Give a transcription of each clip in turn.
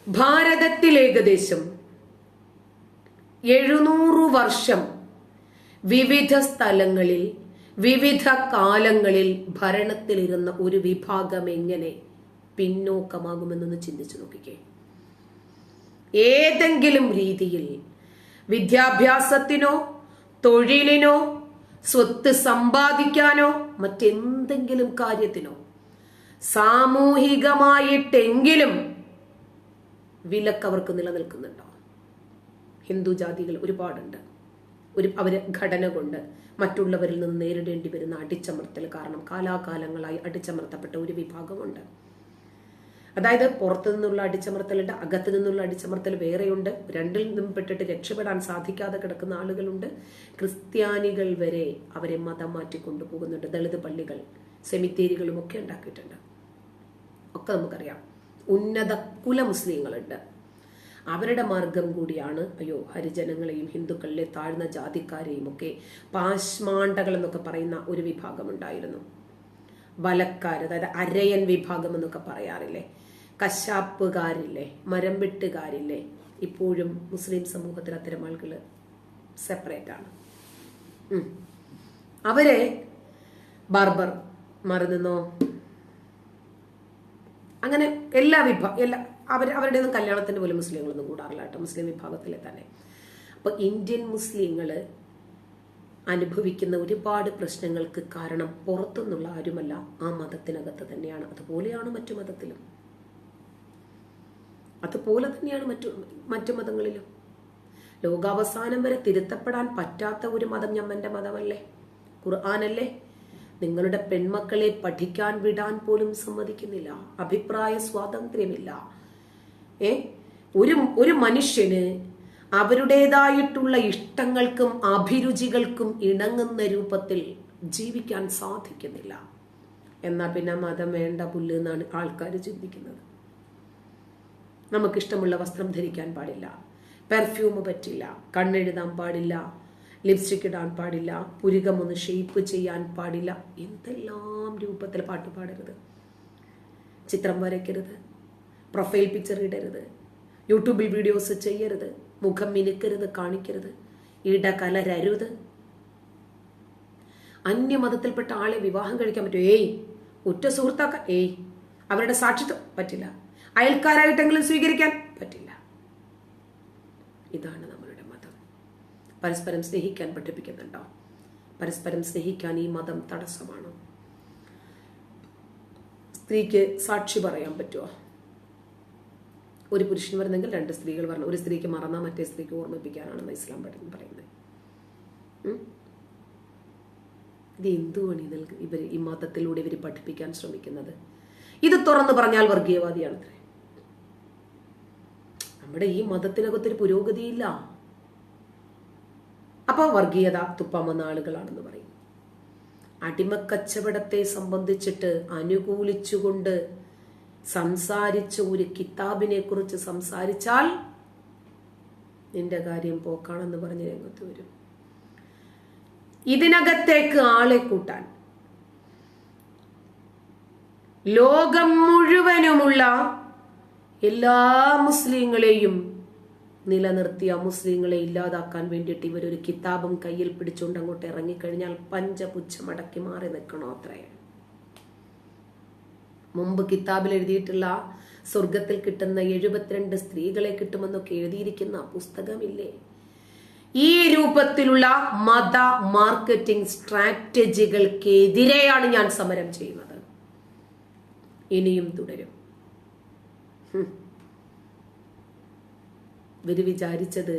ഭാരതത്തിൽ ഏകദേശം 700 വർഷം വിവിധ സ്ഥലങ്ങളിൽ വിവിധ കാലങ്ങളിൽ ഭരണത്തിലിരുന്ന ഒരു വിഭാഗം എങ്ങനെ പിന്നോക്കമാകുമെന്നൊന്ന് ചിന്തിച്ചു നോക്കിക്കേ. ഏതെങ്കിലും രീതിയിൽ വിദ്യാഭ്യാസത്തിനോ തൊഴിലിനോ സ്വത്ത് സമ്പാദിക്കാനോ മറ്റെന്തെങ്കിലും കാര്യത്തിനോ സാമൂഹികമായിട്ടെങ്കിലും വിലക്ക് അവർക്ക് നിലനിൽക്കുന്നുണ്ടോ? ഹിന്ദു ജാതികൾ ഒരുപാടുണ്ട്. അവര് ഘടന കൊണ്ട് മറ്റുള്ളവരിൽ നിന്ന് നേരിടേണ്ടി വരുന്ന അടിച്ചമർത്തൽ കാരണം കാലാകാലങ്ങളായി അടിച്ചമർത്തപ്പെട്ട ഒരു വിഭാഗമുണ്ട്. അതായത് പുറത്തു നിന്നുള്ള അടിച്ചമർത്തലുണ്ട്, അകത്തു നിന്നുള്ള അടിച്ചമർത്തൽ വേറെയുണ്ട്. രണ്ടിൽ നിന്നും പെട്ടിട്ട് രക്ഷപ്പെടാൻ സാധിക്കാതെ കിടക്കുന്ന ആളുകളുണ്ട്. ക്രിസ്ത്യാനികൾ വരെ അവരെ മതം മാറ്റി കൊണ്ടുപോകുന്നുണ്ട്. ദളിത് പള്ളികൾ, സെമിത്തേരികളും ഒക്കെ ഉണ്ടാക്കിയിട്ടുണ്ട്. ഒക്കെ നമുക്കറിയാം. ഉന്നത കുല മുസ്ലിങ്ങളുണ്ട്. അവരുടെ മാർഗം കൂടിയാണ് ഹരിജനങ്ങളെയും ഹിന്ദുക്കളിലെ താഴ്ന്ന ജാതിക്കാരെയും ഒക്കെ പാശ്മാണ്ഡകൾ എന്നൊക്കെ പറയുന്ന ഒരു വിഭാഗം ഉണ്ടായിരുന്നു. വലക്കാർ, അതായത് അരയൻ വിഭാഗം എന്നൊക്കെ പറയാറില്ലേ, കശാപ്പുകാരില്ലേ, മരം വെട്ടുകാരില്ലേ. ഇപ്പോഴും മുസ്ലിം സമൂഹത്തിൽ അത്തരം ആളുകൾ സെപ്പറേറ്റ് ആണ്. അവരെ ബാർബർ മറന്നോ, അങ്ങനെ എല്ലാ അവരുടെ ഒന്നും കല്യാണത്തിന് പോലും മുസ്ലിങ്ങളൊന്നും കൂടാറില്ല കേട്ടോ, മുസ്ലിം വിഭാഗത്തിലെ തന്നെ. അപ്പൊ ഇന്ത്യൻ മുസ്ലിങ്ങള് അനുഭവിക്കുന്ന ഒരുപാട് പ്രശ്നങ്ങൾക്ക് കാരണം പുറത്തുനിന്നുള്ള ആരുമല്ല, ആ മതത്തിനകത്ത് തന്നെയാണ്. അതുപോലെയാണ് മറ്റു മതത്തിലും, അതുപോലെ തന്നെയാണ് മറ്റു മതങ്ങളിലും. ലോകാവസാനം വരെ തിരുത്തപ്പെടാൻ പറ്റാത്ത ഒരു മതം ഞമ്മന്റെ മതമല്ലേ, ഖുർആനല്ലേ. നിങ്ങളുടെ പെൺമക്കളെ പഠിക്കാൻ വിടാൻ പോലും സമ്മതിക്കുന്നില്ല, അഭിപ്രായ സ്വാതന്ത്ര്യമില്ല. ഒരു മനുഷ്യന് അവരുടേതായിട്ടുള്ള ഇഷ്ടങ്ങൾക്കും അഭിരുചികൾക്കും ഇണങ്ങുന്ന രൂപത്തിൽ ജീവിക്കാൻ സാധിക്കുന്നില്ല. എന്നാ പിന്നെ മതം വേണ്ട പുല്ല് എന്നാണ് ആൾക്കാർ ചിന്തിക്കുന്നത്. നമുക്കിഷ്ടമുള്ള വസ്ത്രം ധരിക്കാൻ പാടില്ല, പെർഫ്യൂം പറ്റില്ല, കണ്ണെഴുതാൻ പാടില്ല, ലിപ്സ്റ്റിക് ഇടാൻ പാടില്ല, പുരികമൊന്ന് ഷേപ്പ് ചെയ്യാൻ പാടില്ല, എന്തെല്ലാം രൂപത്തിൽ പാട്ട് പാടരുത്, ചിത്രം വരയ്ക്കരുത്, പ്രൊഫൈൽ പിക്ചർ ഇടരുത്, യൂട്യൂബിൽ വീഡിയോസ് ചെയ്യരുത്, മുഖം മിനുക്കരുത്, കാണിക്കരുത്, ഇടകലരരുത്. അന്യമതത്തിൽപ്പെട്ട ആളെ വിവാഹം കഴിക്കാൻ പറ്റുമോ? ഉറ്റ സുഹൃത്താക്കാൻ അവരുടെ സാക്ഷിത്വം പറ്റില്ല, അയൽക്കാരായിട്ടെങ്കിലും സ്വീകരിക്കാൻ പറ്റില്ല. ഇതാണ് നമ്മളുടെ മതം. പരസ്പരം സ്നേഹിക്കാൻ പഠിപ്പിക്കുന്നുണ്ടോ? പരസ്പരം സ്നേഹിക്കാൻ ഈ മതം തടസ്സമാണോ? സ്ത്രീക്ക് സാക്ഷി പറയാൻ പറ്റുമോ? ഒരു പുരുഷൻ വരുന്നെങ്കിൽ 2 സ്ത്രീകൾ പറഞ്ഞു. ഒരു സ്ത്രീക്ക് മറന്നാൽ മറ്റേ സ്ത്രീക്ക് ഓർമ്മിപ്പിക്കാനാണെന്ന് ഇസ്ലാം പറയുന്നത്. ഇത് എന്തുവാണ് ഇവർ ഈ മതത്തിലൂടെ ഇവർ പഠിപ്പിക്കാൻ ശ്രമിക്കുന്നത്? ഇത് തുറന്നു പറഞ്ഞാൽ വർഗീയവാദിയാണത്രേ. നമ്മുടെ ഈ മതത്തിനകത്തൊരു പുരോഗതിയില്ല. അപ്പൊ വർഗീയത തുപ്പാമെന്ന ആളുകളാണെന്ന് പറയും. അടിമക്കച്ചവടത്തെ സംബന്ധിച്ചിട്ട് അനുകൂലിച്ചുകൊണ്ട് സംസാരിച്ച ഒരു കിതാബിനെ കുറിച്ച് സംസാരിച്ചാൽ നിന്റെ കാര്യം പോക്കാണെന്ന് പറഞ്ഞ് രംഗത്ത് വരും. ഇതിനകത്തേക്ക് ആളെ കൂട്ടാൻ ലോകം മുഴുവനുമുള്ള എല്ലാ മുസ്ലിങ്ങളെയും നിലനിർത്തിയ മുസ്ലിങ്ങളെ ഇല്ലാതാക്കാൻ വേണ്ടിയിട്ട് ഇവരൊരു കിതാബും കയ്യിൽ പിടിച്ചുകൊണ്ട് അങ്ങോട്ട് ഇറങ്ങിക്കഴിഞ്ഞാൽ പഞ്ചപുച്ഛമടക്കി മാറി നിൽക്കണോ? അത്രയാണ്. മുമ്പ് കിതാബിൽ എഴുതിയിട്ടുള്ള സ്വർഗത്തിൽ കിട്ടുന്ന 72 സ്ത്രീകളെ കിട്ടുമെന്നൊക്കെ എഴുതിയിരിക്കുന്ന പുസ്തകമില്ലേ? ഈ രൂപത്തിലുള്ള മത മാർക്കറ്റിംഗ് സ്ട്രാറ്റജികൾക്കെതിരെയാണ് ഞാൻ സമരം ചെയ്യുന്നത്. ഇനിയും തുടരും. ഇവര് വിചാരിച്ചത്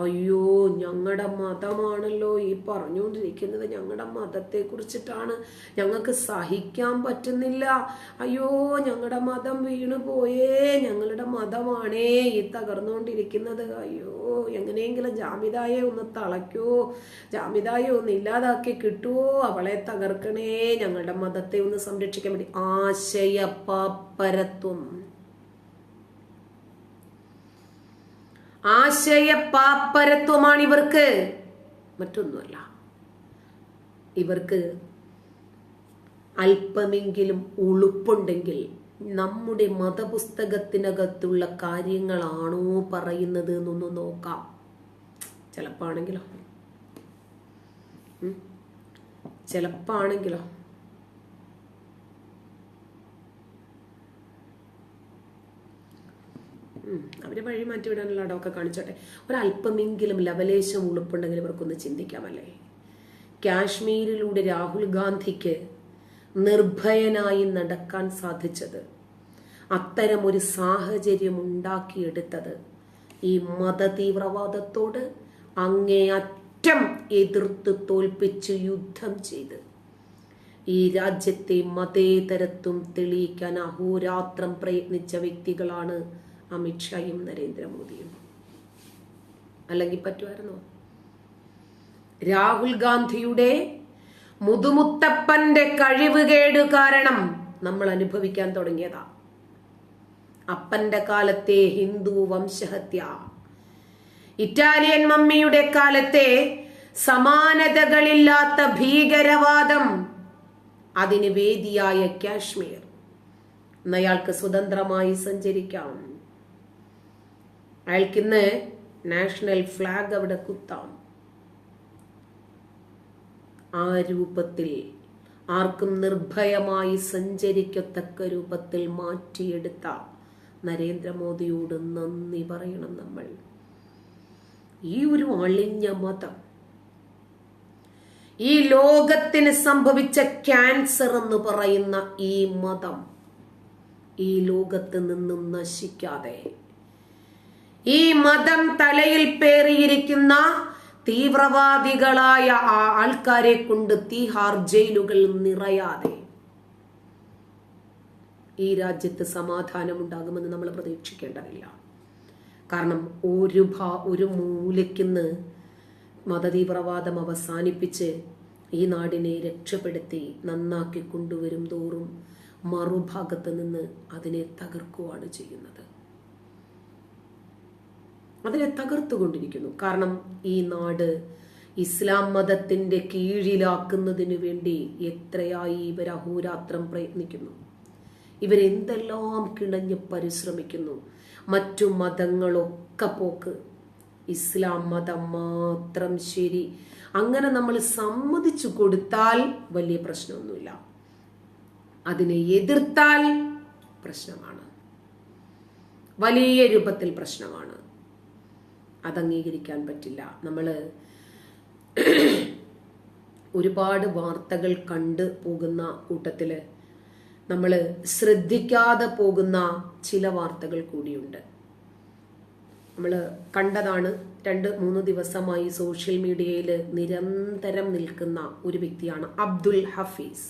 അയ്യോ ഞങ്ങളുടെ മതമാണല്ലോ ഈ പറഞ്ഞുകൊണ്ടിരിക്കുന്നത്, ഞങ്ങളുടെ മതത്തെ കുറിച്ചിട്ടാണ്, ഞങ്ങൾക്ക് സഹിക്കാൻ പറ്റുന്നില്ല, അയ്യോ ഞങ്ങളുടെ മതം വീണു പോയേ, ഞങ്ങളുടെ മതമാണേ ഈ തകർന്നുകൊണ്ടിരിക്കുന്നത്, അയ്യോ എങ്ങനെയെങ്കിലും ജാമിദായെ ഒന്ന് തളയ്ക്കോ, ജാമിദായെ ഒന്ന് ഇല്ലാതാക്കി കിട്ടുവോ, അവളെ തകർക്കണേ, ഞങ്ങളുടെ മതത്തെ ഒന്ന് സംരക്ഷിക്കാൻ വേണ്ടി. ആശയപാപ്പരത്വം, ആശയപാപ്പരത്വമാണ് ഇവർക്ക്, മറ്റൊന്നുമല്ല. ഇവർക്ക് അല്പമെങ്കിലും ഉളുപ്പുണ്ടെങ്കിൽ നമ്മുടെ മതപുസ്തകത്തിനകത്തുള്ള കാര്യങ്ങളാണോ പറയുന്നത് എന്നൊന്ന് നോക്കാം. ചിലപ്പാണെങ്കിലോ അവരെ വഴി മാറ്റിവിടാനുള്ള ഇടമൊക്കെ കാണിച്ചോട്ടെ. ഒരല്പമെങ്കിലും ലവലേശം ഉളുപ്പുണ്ടെങ്കിൽ ഇവർക്കൊന്ന് ചിന്തിക്കാമല്ലേ. കാശ്മീരിലൂടെ രാഹുൽ ഗാന്ധിക്ക് നിർഭയനായി നടക്കാൻ സാധിച്ചത്, അത്തരമൊരു സാഹചര്യം ഉണ്ടാക്കിയെടുത്തത് ഈ മതതീവ്രവാദത്തോട് അങ്ങേയറ്റം എതിർത്ത് തോൽപ്പിച്ച് യുദ്ധം ചെയ്ത് ഈ രാജ്യത്തെ മതേതരത്വം തെളിയിക്കാൻ അഹോരാത്രം പ്രയത്നിച്ച വ്യക്തികളാണ് അമിത്ഷായും നരേന്ദ്രമോദിയും. അല്ലെങ്കിൽ പറ്റുമായിരുന്നോ? രാഹുൽ ഗാന്ധിയുടെ മുതുമുത്തപ്പന്റെ കഴിവുകേട് കാരണം നമ്മൾ അനുഭവിക്കാൻ തുടങ്ങിയതാ. അപ്പന്റെ കാലത്തെ ഹിന്ദു വംശഹത്യ, ഇറ്റാലിയൻ മമ്മിയുടെ കാലത്തെ സമാനതകളില്ലാത്ത ഭീകരവാദം, അതിന് വേദിയായ കാശ്മീർ. അയാൾക്ക് സ്വതന്ത്രമായി സഞ്ചരിക്കാം, അയാൾക്കിന്ന് നാഷണൽ ഫ്ലാഗ് അവിടെ കുത്താം. ആ രൂപത്തിൽ ആർക്കും നിർഭയമായി സഞ്ചരിക്കത്തക്ക രൂപത്തിൽ മാറ്റിയെടുത്ത നരേന്ദ്രമോദിയോട് നന്ദി പറയണം നമ്മൾ. ഈ ഒരു അളിഞ്ഞ മതം, ഈ ലോകത്തിന് സംഭവിച്ച ക്യാൻസർ എന്ന് പറയുന്ന ഈ മതം ഈ ലോകത്ത് നിന്നും നശിക്കാതെ, ഈ മതം തലയിൽ പേറിയിരിക്കുന്ന തീവ്രവാദികളായ ആ ആൾക്കാരെ കൊണ്ട് തീഹാർ ജയിലുകൾ നിറയാതെ ഈ സമാധാനം ഉണ്ടാകുമെന്ന് നമ്മൾ പ്രതീക്ഷിക്കേണ്ടതില്ല. കാരണം ഒരു മൂലയ്ക്കുന്ന് മതതീവ്രവാദം അവസാനിപ്പിച്ച് ഈ നാടിനെ രക്ഷപ്പെടുത്തി നന്നാക്കി കൊണ്ടുവരും തോറും മറുഭാഗത്ത് നിന്ന് അതിനെ തകർക്കുകയാണ് ചെയ്യുന്നത്. അതിനെ തകർത്തുകൊണ്ടിരിക്കുന്നു. കാരണം ഈ നാട് ഇസ്ലാം മതത്തിന്റെ കീഴിലാക്കുന്നതിന് വേണ്ടി എത്രയായി ഇവർ അഹോരാത്രം പ്രയത്നിക്കുന്നു. ഇവരെന്തെല്ലാം കിണഞ്ഞ് പരിശ്രമിക്കുന്നു. മറ്റു മതങ്ങളൊക്കെ പോക്ക്, ഇസ്ലാം മതം മാത്രം ശരി. അങ്ങനെ നമ്മൾ സമ്മതിച്ചു കൊടുത്താൽ വലിയ പ്രശ്നമൊന്നുമില്ല, അതിനെ എതിർത്താൽ പ്രശ്നമാണ്, വലിയ രൂപത്തിൽ പ്രശ്നമാണ്. അത് അംഗീകരിക്കാൻ പറ്റില്ല. നമ്മൾ ഒരുപാട് വാർത്തകൾ കണ്ടു പോകുന്ന കൂട്ടത്തില് നമ്മൾ ശ്രദ്ധിക്കാതെ പോകുന്ന ചില വാർത്തകൾ കൂടിയുണ്ട്. നമ്മൾ കണ്ടതാണ്. 2-3 ദിവസമായി സോഷ്യൽ മീഡിയയിൽ നിരന്തരം നിൽക്കുന്ന ഒരു വ്യക്തിയാണ് അബ്ദുൽ ഹഫീസ്.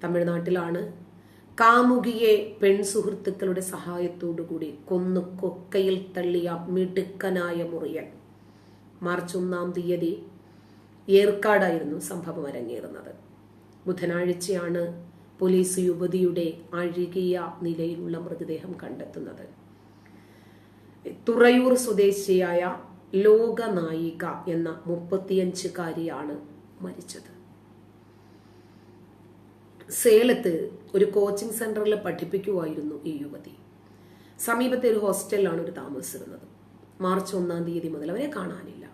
തമിഴ്നാട്ടിലാണ്. കാമുകിയെ പെൺസുഹൃത്തുക്കളുടെ സഹായത്തോടുകൂടി കൊന്നു കൊക്കയിൽ തള്ളിയ മിടുക്കനായ മുറിയൻ. മാർച്ച് 1-ാം തീയതി ഏർക്കാടായിരുന്നു സംഭവം അരങ്ങേറുന്നത്. ബുധനാഴ്ചയാണ് പോലീസ് യുവതിയുടെ അഴുകിയ നിലയിലുള്ള മൃതദേഹം കണ്ടെത്തുന്നത്. തുറയൂർ സ്വദേശിയായ ലോകനായിക എന്ന 35-കാരിയാണ് മരിച്ചത്. സേലത്ത് ഒരു കോച്ചിങ് സെന്ററിൽ പഠിപ്പിക്കുമായിരുന്നു ഈ യുവതി. സമീപത്തെ ഒരു ഹോസ്റ്റലിലാണ് ഒരു താമസിച്ചിരുന്നത്. മാർച്ച് 1-ാം തീയതി മുതൽ അവരെ കാണാനില്ല.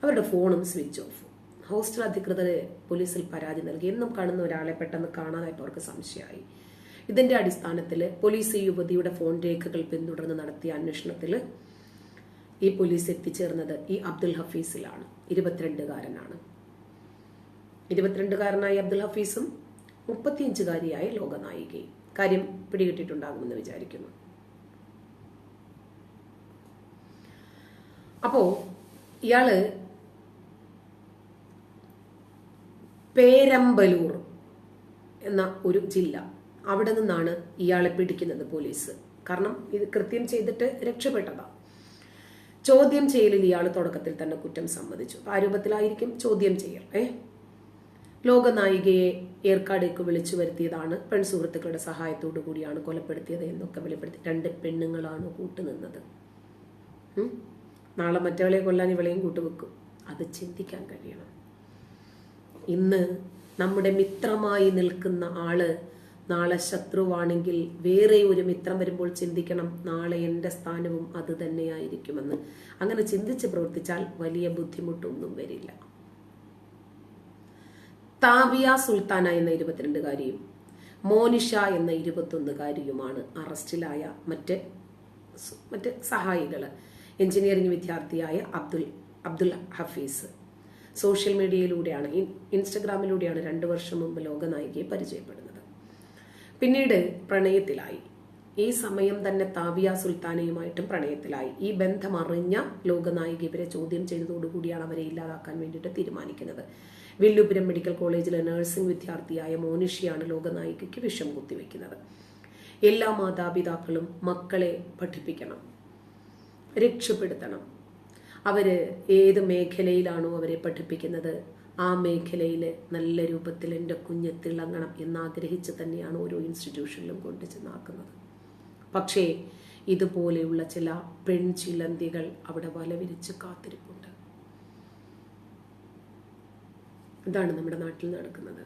അവരുടെ ഫോണും സ്വിച്ച് ഓഫ്. ഹോസ്റ്റൽ അധികൃതരെ പോലീസിൽ പരാതി നൽകി. എന്നും കാണുന്ന ഒരാളെ പെട്ടെന്ന് കാണാനായിട്ട് അവർക്ക് സംശയമായി. ഇതിന്റെ അടിസ്ഥാനത്തിൽ പോലീസ് യുവതിയുടെ ഫോൺ രേഖകൾ പിന്തുടർന്ന് നടത്തിയ അന്വേഷണത്തിൽ ഈ പോലീസ് എത്തിച്ചേർന്നത് ഈ അബ്ദുൽ ഹഫീസിലാണ്. 22-കാരനാണ്. 22-കാരനായ അബ്ദുൽ ഹഫീസും 35-കാരിയായ ലോകനായികയും. കാര്യം പിടികിട്ടിട്ടുണ്ടാകുമെന്ന് വിചാരിക്കുന്നു. അപ്പോ ഇയാള് പേരമ്പലൂർ എന്ന ഒരു ജില്ല, അവിടെ നിന്നാണ് ഇയാളെ പിടിക്കുന്നത് പോലീസ്. കാരണം ഇത് കൃത്യം ചെയ്തിട്ട് രക്ഷപ്പെട്ടതാ. ചോദ്യം ചെയ്യലിൽ ഇയാൾ തുടക്കത്തിൽ തന്നെ കുറ്റം സമ്മതിച്ചു. ആ രൂപത്തിലായിരിക്കും ചോദ്യം ചെയ്യൽ. ലോകനായികയെ ഏർക്കാടേക്ക് വിളിച്ചു വരുത്തിയതാണ്, പെൺസുഹൃത്തുക്കളുടെ സഹായത്തോടു കൂടിയാണ് കൊലപ്പെടുത്തിയത് എന്നൊക്കെ വെളിപ്പെടുത്തി. 2 പെണ്ണുങ്ങളാണ് കൂട്ടുനിന്നത്. നാളെ മറ്റവളെ കൊല്ലാൻ ഇവളെയും കൂട്ടുവെക്കും. അത് ചിന്തിക്കാൻ കഴിയണം. ഇന്ന് നമ്മുടെ മിത്രമായി നിൽക്കുന്ന ആള് നാളെ ശത്രുവാണെങ്കിൽ വേറെ ഒരു മിത്രം വരുമ്പോൾ ചിന്തിക്കണം, നാളെ എൻ്റെ സ്ഥാനവും അത് തന്നെയായിരിക്കുമെന്ന്. അങ്ങനെ ചിന്തിച്ച് പ്രവർത്തിച്ചാൽ വലിയ ബുദ്ധിമുട്ടൊന്നും വരില്ല. താബിയ സുൽത്താന എന്ന 22-കാരിയും മോനിഷ എന്ന 21-കാരിയുമാണ് അറസ്റ്റിലായ മറ്റ് സഹായികള്. എഞ്ചിനീയറിംഗ് വിദ്യാർത്ഥിയായ അബ്ദുൽ ഹഫീസ് സോഷ്യൽ മീഡിയയിലൂടെയാണ്, ഇൻസ്റ്റഗ്രാമിലൂടെയാണ് 2 വർഷം മുമ്പ് ലോകനായികയെ പരിചയപ്പെടുന്നത്. പിന്നീട് പ്രണയത്തിലായി. ഈ സമയം തന്നെ താബിയ സുൽത്താനയുമായിട്ടും പ്രണയത്തിലായി. ഈ ബന്ധം അറിഞ്ഞ ലോകനായിക ഇവരെ ചോദ്യം ചെയ്തതോടുകൂടിയാണ് അവരെ ഇല്ലാതാക്കാൻ വേണ്ടിയിട്ട് തീരുമാനിക്കുന്നത്. വില്ലുപുരം മെഡിക്കൽ കോളേജിലെ നഴ്സിംഗ് വിദ്യാർത്ഥിയായ മോനിഷയാണ് ലോകനായികയ്ക്ക് വിഷം കുത്തിവെക്കുന്നത്. എല്ലാ മാതാപിതാക്കളും മക്കളെ പഠിപ്പിക്കണം, രക്ഷപ്പെടുത്തണം. അവര് ഏത് മേഖലയിലാണോ അവരെ പഠിപ്പിക്കുന്നത് ആ മേഖലയിൽ നല്ല രൂപത്തിൽ എൻ്റെ കുഞ്ഞ് തിളങ്ങണം എന്നാഗ്രഹിച്ച് തന്നെയാണ് ഓരോ ഇൻസ്റ്റിറ്റ്യൂഷനിലും കൊണ്ടു ചെന്നാക്കുന്നത്. പക്ഷേ ഇതുപോലെയുള്ള ചില പെൺചിലന്തികൾ അവിടെ വലവിരിച്ച് കാത്തിരിപ്പുണ്ട്. ഇതാണ് നമ്മുടെ നാട്ടിൽ നടക്കുന്നത്.